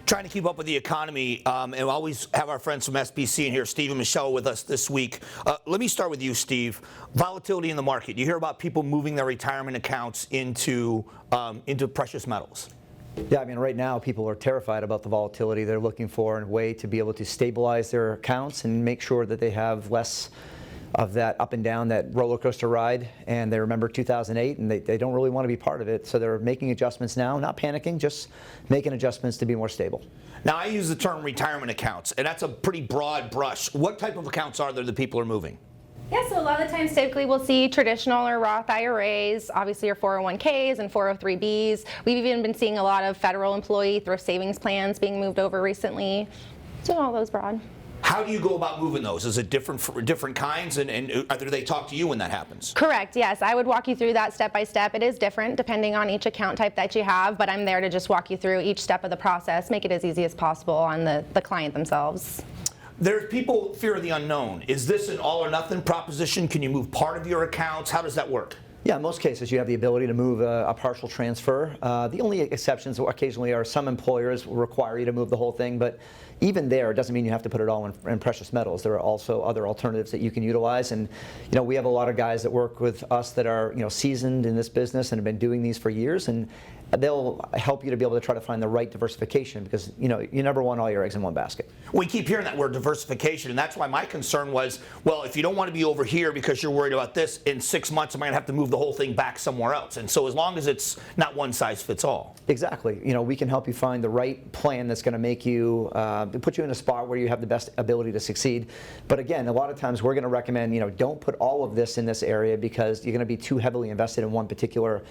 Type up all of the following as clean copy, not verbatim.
Trying to keep up with the economy, and we always have our friends from SBC in here, Steve and Michelle, with us this week. Let me start with you, Steve. Volatility in the market. You hear about people moving their retirement accounts into precious metals. Yeah, I mean, right now people are terrified about the volatility. They're looking for a way to be able to stabilize their accounts and make sure that they have less of that up and down, that roller coaster ride. And they remember 2008, and they don't really want to be part of it. So they're making adjustments now, not panicking, just making adjustments to be more stable. Now, I use the term retirement accounts, and that's a pretty broad brush. What type of accounts are there that people are moving? Yeah, so a lot of times typically we'll see traditional or Roth IRAs, obviously your 401ks and 403bs. We've even been seeing a lot of federal employee thrift savings plans being moved over recently. So all those broad. How do you go about moving those? Is it different for different kinds, and do they talk to you when that happens? Correct, yes. I would walk you through that step by step. It is different depending on each account type that you have, but I'm there to just walk you through each step of the process, make it as easy as possible on the client themselves. There's people fear the unknown. Is this an all or nothing proposition? Can you move part of your accounts? How does that work? Yeah, in most cases you have the ability to move a partial transfer. The only exceptions occasionally are some employers will require you to move the whole thing, but even there, it doesn't mean you have to put it all in precious metals. There are also other alternatives that you can utilize, and we have a lot of guys that work with us that are seasoned in this business and have been doing these for years, and they'll help you to be able to try to find the right diversification, because you never want all your eggs in one basket. We keep hearing that word diversification, and that's why my concern was, well, if you don't want to be over here because you're worried about this, in 6 months am I going to have to move the whole thing back somewhere else? And so as long as it's not one size fits all. Exactly. We can help you find the right plan that's going to make you, put you in a spot where you have the best ability to succeed. But again, a lot of times we're going to recommend, don't put all of this in this area, because you're going to be too heavily invested in one particular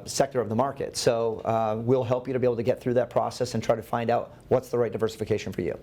sector of the market. So we'll help you to be able to get through that process and try to find out what's the right diversification for you.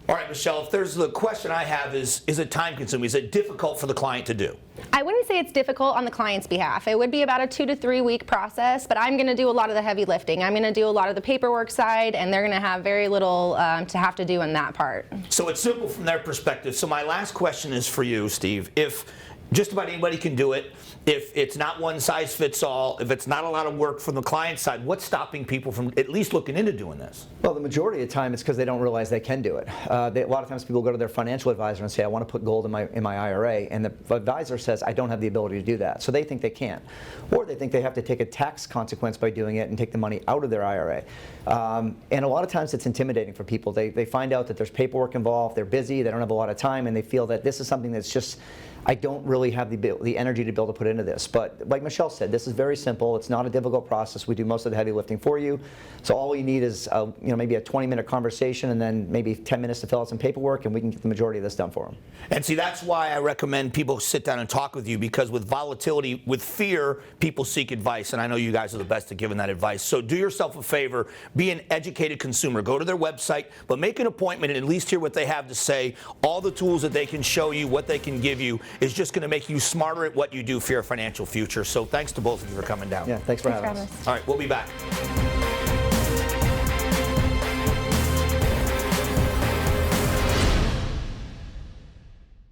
All right, Michelle, if there's the question I have is it time consuming? Is it difficult for the client to do? I wouldn't say it's difficult on the client's behalf. It would be about a 2 to 3 week process, but I'm going to do a lot of the heavy lifting. I'm going to do a lot of the paperwork side, and they're going to have very little to have to do in that part. So it's simple from their perspective. So my last question is for you, Steve. If just about anybody can do it, if it's not one size fits all, if it's not a lot of work from the client side, what's stopping people from at least looking into doing this? Well, the majority of the time it's because they don't realize they can do it. A lot of times people go to their financial advisor and say, I want to put gold in my IRA, and the advisor says, I don't have the ability to do that. So they think they can't. Or they think they have to take a tax consequence by doing it and take the money out of their IRA. And a lot of times it's intimidating for people. They find out that there's paperwork involved, they're busy, they don't have a lot of time, and they feel that this is something that's just, I don't really have the energy to be able to put into this. But like Michelle said, this is very simple. It's not a difficult process. We do most of the heavy lifting for you. So all you need is maybe a 20-minute conversation and then maybe 10 minutes to fill out some paperwork, and we can get the majority of this done for them. And see, that's why I recommend people sit down and talk with you, because with volatility, with fear, people seek advice, and I know you guys are the best at giving that advice. So do yourself a favor, be an educated consumer. Go to their website, but make an appointment and at least hear what they have to say. All the tools that they can show you, what they can give you, is just going to make you smarter at what you do for your financial future. So thanks to both of you for coming down. Yeah, thanks for having us. All right, we'll be back.